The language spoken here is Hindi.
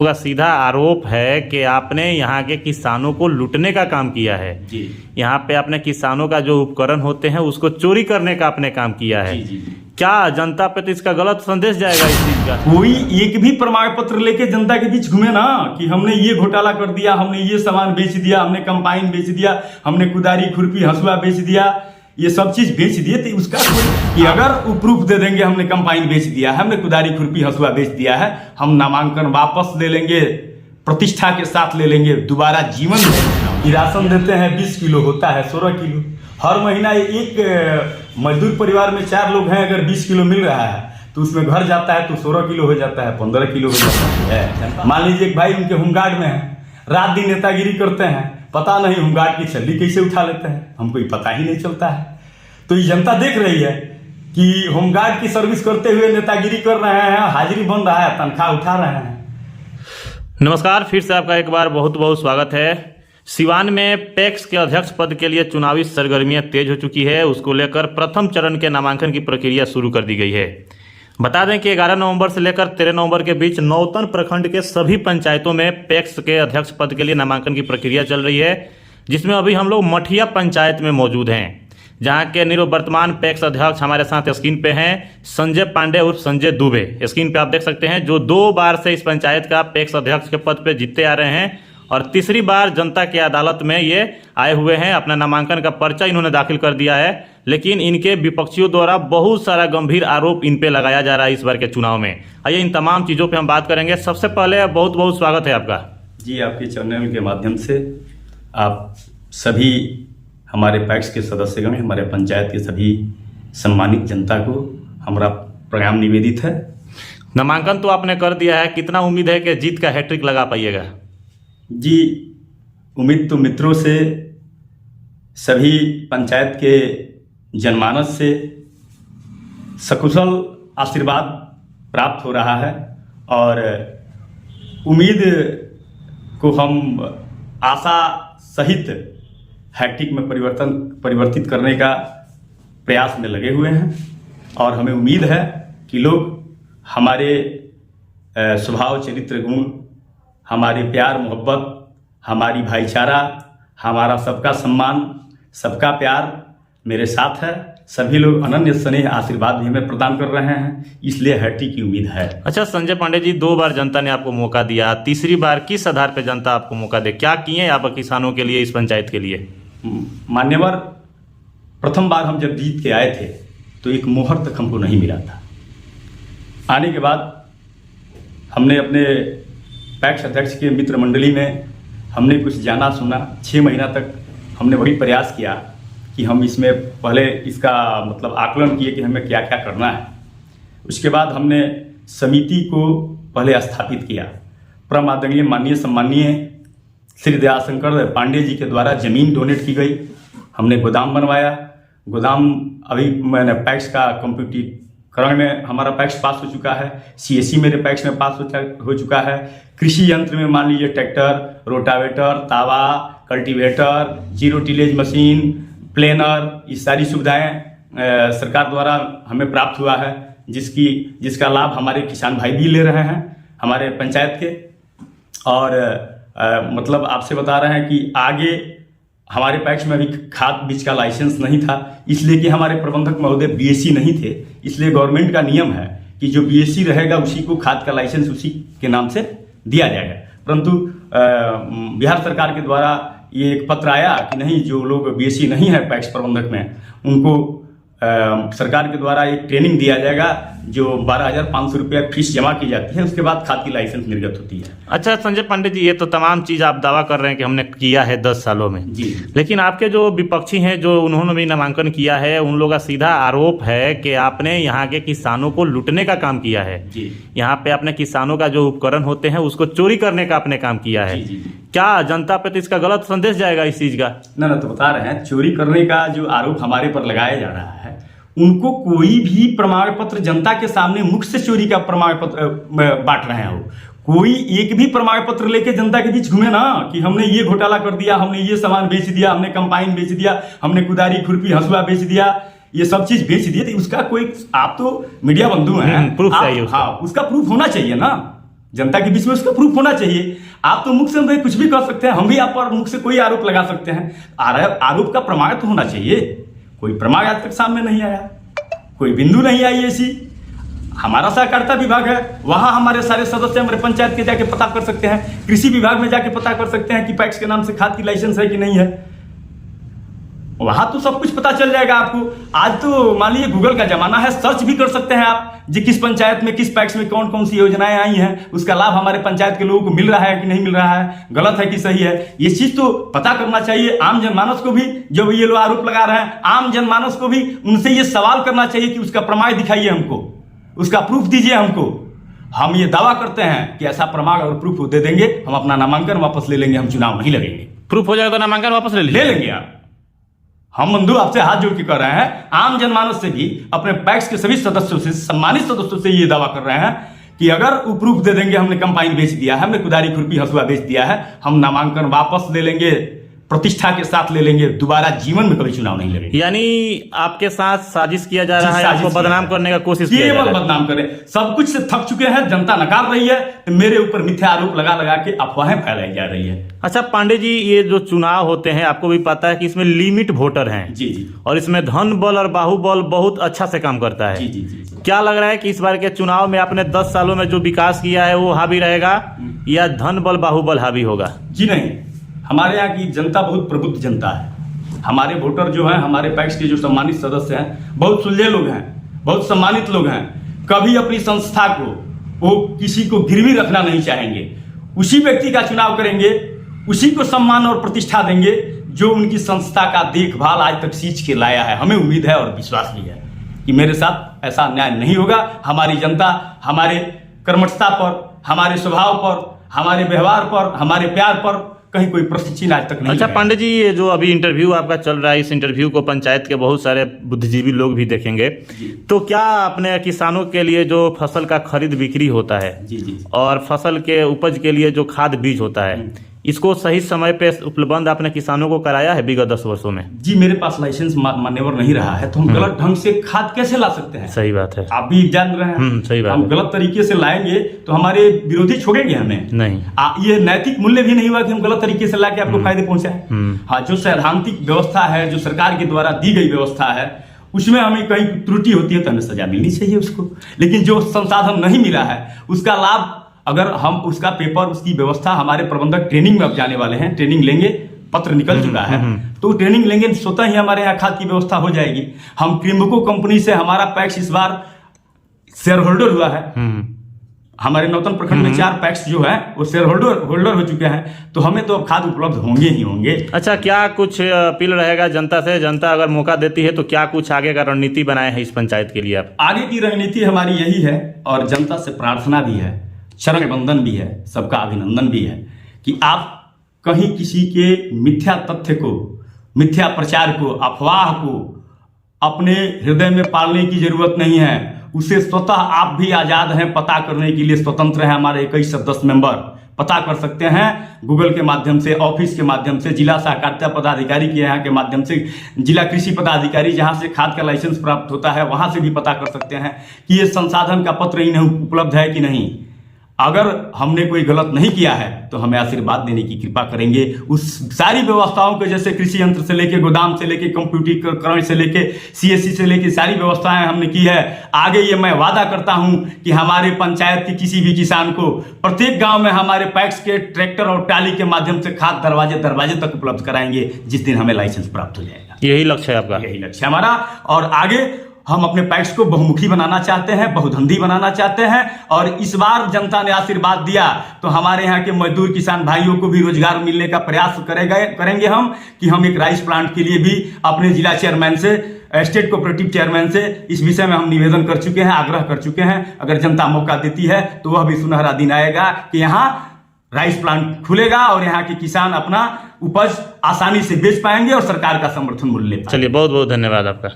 का सीधा आरोप है कि आपने यहाँ के किसानों को लूटने का काम किया है। जी। यहाँ पे आपने किसानों का जो उपकरण होते हैं उसको चोरी करने का आपने काम किया है। जी। क्या जनता पे तो इसका गलत संदेश जाएगा इस चीज का? कोई एक भी प्रमाण पत्र लेके जनता के बीच घूमे ना कि हमने ये घोटाला कर दिया, हमने ये सामान बेच दिया, हमने कंपाइन बेच दिया, हमने कुदारी खुरपी हंसुआ बेच दिया, ये सब चीज बेच दिए, तो उसका कि अगर वो प्रूफ दे देंगे हमने कंपाइन बेच दिया है, हमने कुदारी खुरपी हंसुआ बेच दिया है, हम नामांकन वापस ले लेंगे, प्रतिष्ठा के साथ ले लेंगे, दोबारा जीवन देंगे। राशन देते हैं 20 किलो, होता है 16 किलो। हर महीना एक मजदूर परिवार में 4 लोग हैं, अगर 20 किलो मिल रहा है तो उसमें घर जाता है तो 16 किलो हो जाता है, 15 किलो हो जाता है। मान लीजिए एक भाई उनके होमगार्ड में है, रात दिन नेतागिरी करते हैं, पता नहीं होमगार्ड की छल्ली कैसे उठा लेते हैं, हमको पता ही नहीं चलता है। तो ये जनता देख रही है कि होमगार्ड की सर्विस करते हुए नेतागिरी कर रहे हैं, हाजिरी बन रहा है, तनख्वाह उठा रहे हैं। नमस्कार, फिर से आपका एक बार बहुत बहुत स्वागत है। सिवान में पैक्स के अध्यक्ष पद के लिए चुनावी सरगर्मियां तेज हो चुकी है। उसको लेकर प्रथम चरण के नामांकन की प्रक्रिया शुरू कर दी गई है। बता दें कि 11 नवंबर से लेकर 13 नवंबर के बीच नौतन प्रखंड के सभी पंचायतों में पैक्स के अध्यक्ष पद के लिए नामांकन की प्रक्रिया चल रही है, जिसमें अभी हम लोग मठिया पंचायत में मौजूद हैं, जहां के निवर्तमान पैक्स अध्यक्ष हमारे साथ स्क्रीन पे हैं संजय पांडे उर्फ संजय दुबे। स्क्रीन पे आप देख सकते हैं, जो 2 बार से इस पंचायत का पैक्स अध्यक्ष के पद पे जीतते आ रहे हैं और तीसरी बार जनता की अदालत में ये आए हुए हैं। अपना नामांकन का पर्चा इन्होंने दाखिल कर दिया है, लेकिन इनके विपक्षियों द्वारा बहुत सारा गंभीर आरोप इन पे लगाया जा रहा है इस बार के चुनाव में। आइए इन तमाम चीज़ों पे हम बात करेंगे। सबसे पहले बहुत बहुत स्वागत है आपका। जी, आपके चैनल के माध्यम से आप सभी हमारे पैक्स के सदस्यगण, हमारे पंचायत के सभी सम्मानित जनता को हमारा प्रणाम निवेदित है। नामांकन तो आपने कर दिया है, कितना उम्मीद है कि जीत का हैट्रिक लगा पाइएगा? जी, उम्मीद तो मित्रों से, सभी पंचायत के जनमानस से सकुशल आशीर्वाद प्राप्त हो रहा है और उम्मीद को हम आशा सहित हैट्रिक में परिवर्तित करने का प्रयास में लगे हुए हैं और हमें उम्मीद है कि लोग हमारे स्वभाव, चरित्र, गुण, हमारे प्यार मोहब्बत, हमारी भाईचारा, हमारा सबका सम्मान, सबका प्यार मेरे साथ है। सभी लोग अनन्य स्नेह आशीर्वाद भी हमें प्रदान कर रहे हैं, इसलिए हैट्रिक की उम्मीद है। अच्छा संजय पांडे जी, 2 बार जनता ने आपको मौका दिया, तीसरी बार किस आधार पर जनता आपको मौका दे? क्या किए आप किसानों के लिए, इस पंचायत के लिए? मान्यवर, प्रथम बार हम जब जीत के आए थे तो एक मोहर तक हमको नहीं मिला था। आने के बाद हमने अपने पैक्स अध्यक्ष के मित्र मंडली में हमने कुछ जाना सुना, 6 महीना तक हमने वही प्रयास किया कि हम इसमें पहले इसका मतलब आकलन किए कि हमें क्या क्या करना है। उसके बाद हमने समिति को पहले स्थापित किया। परम आदरणीय माननीय सम्माननीय श्री दयाशंकर पांडे जी के द्वारा जमीन डोनेट की गई, हमने गोदाम बनवाया। गोदाम अभी मैंने पैक्स का कंप्यूटरीकरण में हमारा पैक्स पास हो चुका है, CSC मेरे पैक्स में पास हो चुका है। कृषि यंत्र में मान लीजिए ट्रैक्टर, रोटावेटर, तावा, cultivator, zero tillage machine, planar, ये सारी सुविधाएं सरकार द्वारा हमें प्राप्त हुआ है, जिसका लाभ हमारे किसान भाई भी ले रहे हैं हमारे पंचायत के। और मतलब आपसे बता रहे हैं कि आगे हमारे पैक्स में अभी खाद बीज का लाइसेंस नहीं था, इसलिए कि हमारे प्रबंधक महोदय BSc नहीं थे, इसलिए गवर्नमेंट का नियम है कि जो BSc रहेगा उसी को खाद का लाइसेंस उसी के नाम से दिया जाएगा। परंतु बिहार सरकार के द्वारा ये एक पत्र आया कि नहीं, जो लोग BSc नहीं है पैक्स प्रबंधक में, उनको सरकार के द्वारा एक ट्रेनिंग दिया जाएगा, जो 12,500 रुपया फीस जमा की जाती है, उसके बाद खाद की लाइसेंस निर्गत होती है। अच्छा संजय पांडे जी, ये तो तमाम चीज़ आप दावा कर रहे हैं कि हमने किया है 10 सालों में जी, लेकिन आपके जो विपक्षी हैं, जो उन्होंने भी नामांकन किया है, उन लोगों का सीधा आरोप है कि आपने यहाँ के किसानों को लूटने का काम किया है। जी, यहाँ पे आपने किसानों का जो उपकरण होते हैं उसको चोरी करने का आपने काम किया है। जी। क्या जनता पे तो इसका गलत संदेश जाएगा इस चीज का? ना तो बता रहे हैं, चोरी करने का जो आरोप हमारे पर लगाया जा रहा है, उनको कोई भी प्रमाण पत्र जनता के सामने मुख से चोरी का प्रमाण पत्र बांट रहे हैं। कोई एक भी प्रमाण पत्र लेके जनता के बीच घूमे ना कि हमने ये घोटाला कर दिया, हमने ये सामान बेच दिया, हमने कंपाइन बेच दिया, हमने कुदारी खुरपी हंसुआ बेच दिया, ये सब चीज बेच दिए, तो उसका कोई, आप तो मीडिया बंधु हैं, प्रूफ चाहिए हाँ, उसका प्रूफ होना चाहिए ना। जनता के बीच में उसका प्रूफ होना चाहिए। आप तो मुख से कुछ भी कर सकते हैं, हम भी आप पर मुख से कोई आरोप लगा सकते हैं, आरोप का प्रमाण तो होना चाहिए। कोई प्रमाण आज तक सामने नहीं आया, कोई बिंदु नहीं आई ऐसी। हमारा सहकारिता विभाग है, वहां हमारे सारे सदस्य हमारे पंचायत के जाके पता कर सकते हैं, कृषि विभाग में जाके पता कर सकते हैं कि पैक्स के नाम से खाद की लाइसेंस है कि नहीं है, वहां तो सब कुछ पता चल जाएगा आपको। आज तो मान लीजिए गूगल का जमाना है, सर्च भी कर सकते हैं आप जी किस पंचायत में किस पैक्स में कौन कौन सी योजनाएं आई हैं, उसका लाभ हमारे पंचायत के लोगों को मिल रहा है कि नहीं मिल रहा है, गलत है कि सही है, ये चीज तो पता करना चाहिए। आम जनमानस को भी, जो ये लोग आरोप लगा रहे हैं, आम जनमानस को भी उनसे ये सवाल करना चाहिए कि उसका प्रमाण दिखाइए हमको, उसका प्रूफ दीजिए हमको। हम ये दावा करते हैं कि ऐसा प्रमाण और प्रूफ दे देंगे, हम अपना नामांकन वापस ले लेंगे, हम चुनाव नहीं लड़ेंगे। प्रूफ हो जाएगा तो नामांकन वापस ले लेंगे आप। हम बंधु आपसे हाथ जोड़ के कर रहे हैं, आम जनमानस से भी, अपने पैक्स के सभी सदस्यों से, सम्मानित सदस्यों से ये दावा कर रहे हैं कि अगर वो प्रूफ दे देंगे हमने कंपाइन बेच दिया है, हमने कुदारी खुरपी हंसुआ बेच दिया है, हम नामांकन वापस ले लेंगे, प्रतिष्ठा के साथ ले लेंगे, दोबारा जीवन में कभी चुनाव नहीं लड़ेंगे। यानी आपके साथ साजिश किया जा रहा है, आपको बदनाम करने का कोशिश किया जा रहा है। बदनाम करें, सब कुछ से थक चुके हैं, जनता नकार रही है, तो मेरे ऊपर मिथ्या आरोप लगा लगा के अफवाहें फैलाई जा रही है। अच्छा पांडे जी, ये जो चुनाव होते हैं आपको भी पता है कि इसमें लिमिट वोटर हैं जी जी, और इसमें धन बल और बाहुबल बहुत अच्छा से काम करता है। जी जी जी। क्या लग रहा है कि इस बार के चुनाव में आपने 10 सालों में जो विकास किया है वो हावी रहेगा या धन बल बाहुबल हावी होगा? जी नहीं, हमारे यहाँ की जनता बहुत प्रबुद्ध जनता है। हमारे वोटर जो हैं, हमारे पैक्स के जो सम्मानित सदस्य हैं, बहुत सुलझे लोग हैं, बहुत सम्मानित लोग हैं। कभी अपनी संस्था को वो किसी को गिरवी रखना नहीं चाहेंगे, उसी व्यक्ति का चुनाव करेंगे, उसी को सम्मान और प्रतिष्ठा देंगे जो उनकी संस्था का देखभाल आज तक सींच के लाया है। हमें उम्मीद है और विश्वास भी है कि मेरे साथ ऐसा अन्याय नहीं होगा। हमारी जनता हमारे कर्मठता पर, हमारे स्वभाव पर, हमारे व्यवहार पर, हमारे प्यार पर कहीं कोई प्रश्न चिन्ह आज तक नहीं। अच्छा पांडे जी, ये जो अभी इंटरव्यू आपका चल रहा है, इस इंटरव्यू को पंचायत के बहुत सारे बुद्धिजीवी लोग भी देखेंगे, तो क्या अपने किसानों के लिए जो फसल का खरीद बिक्री होता है जी जी, और फसल के उपज के लिए जो खाद बीज होता है, इसको सही समय पे उपलब्ध आपने किसानों को कराया है विगत 10 वर्षों में? जी, मेरे पास लाइसेंस मान्यवर नहीं रहा है, तो हम गलत ढंग से खाद कैसे ला सकते हैं? सही बात है, आप भी जान रहे हैं। सही बात हम है। गलत तरीके से लाएंगे तो हमारे विरोधी छोड़ेंगे हमें नहीं। ये नैतिक मूल्य भी नहीं हुआ कि हम गलत तरीके से लाके आपको फायदे पहुंचाए। हाँ, जो सैद्धांतिक व्यवस्था है, जो सरकार के द्वारा दी गई व्यवस्था है, उसमें हमें कहीं त्रुटि होती है तो हमें सजा मिलनी चाहिए उसको। लेकिन जो संसाधन नहीं मिला है उसका लाभ, अगर हम उसका पेपर, उसकी व्यवस्था, हमारे प्रबंधक ट्रेनिंग में अब जाने वाले हैं, ट्रेनिंग लेंगे, पत्र निकल चुका है, तो ट्रेनिंग लेंगे, स्वतः ही हमारे यहाँ खाद की व्यवस्था हो जाएगी। हम क्रिम्को कंपनी से, हमारा पैक्स इस बार शेयर होल्डर हुआ है। हमारे नौतन प्रखंड में 4 पैक्स जो है वो शेयर होल्डर हो चुके हैं, तो हमें तो अब खाद उपलब्ध होंगे ही होंगे। अच्छा, क्या कुछ अपील रहेगा जनता से? जनता अगर मौका देती है तो क्या कुछ आगे का रणनीति बनाए हैं इस पंचायत के लिए आप? आगे की रणनीति हमारी यही है, और जनता से प्रार्थना भी है, शरण बंधन भी है, सबका अभिनंदन भी है कि आप कहीं किसी के मिथ्या तथ्य को, मिथ्या प्रचार को, अफवाह को अपने हृदय में पालने की जरूरत नहीं है। उसे स्वतः आप भी आजाद हैं, पता करने के लिए स्वतंत्र हैं। हमारे 21 सदस्य मेंबर पता कर सकते हैं गूगल के माध्यम से, ऑफिस के माध्यम से, जिला सहकारिता पदाधिकारी के यहाँ के माध्यम से, जिला कृषि पदाधिकारी जहाँ से खाद का लाइसेंस प्राप्त होता है वहाँ से भी पता कर सकते हैं कि ये संसाधन का पत्र इन्हें उपलब्ध है कि नहीं। अगर हमने कोई गलत नहीं किया है तो हमें आशीर्वाद देने की कृपा करेंगे। उस सारी व्यवस्थाओं को, जैसे कृषि यंत्र से लेके, गोदाम से लेके, कंप्यूटरीकरण से लेके, सीएससी से लेके सारी व्यवस्थाएं हमने की है। आगे ये मैं वादा करता हूं कि हमारे पंचायत के किसी भी किसान को प्रत्येक गांव में हमारे पैक्स के ट्रैक्टर और टाली के माध्यम से खाद दरवाजे तक उपलब्ध कराएंगे जिस दिन हमें लाइसेंस प्राप्त हो जाएगा। यही लक्ष्य है आपका? यही लक्ष्य हमारा। और आगे हम अपने पैक्स को बहुमुखी बनाना चाहते हैं, बहुधंधी बनाना चाहते हैं, और इस बार जनता ने आशीर्वाद दिया तो हमारे यहाँ के मजदूर किसान भाइयों को भी रोजगार मिलने का प्रयास करेंगे हम, कि हम एक राइस प्लांट के लिए भी अपने जिला चेयरमैन से, स्टेट कोऑपरेटिव चेयरमैन से इस विषय में हम निवेदन कर चुके हैं, आग्रह कर चुके हैं। अगर जनता मौका देती है तो वह भी सुनहरा दिन आएगा कि यहाँ राइस प्लांट खुलेगा और यहाँ के किसान अपना उपज आसानी से बेच पाएंगे और सरकार का समर्थन मूल्य ले पाएंगे। चलिए, बहुत बहुत धन्यवाद आपका।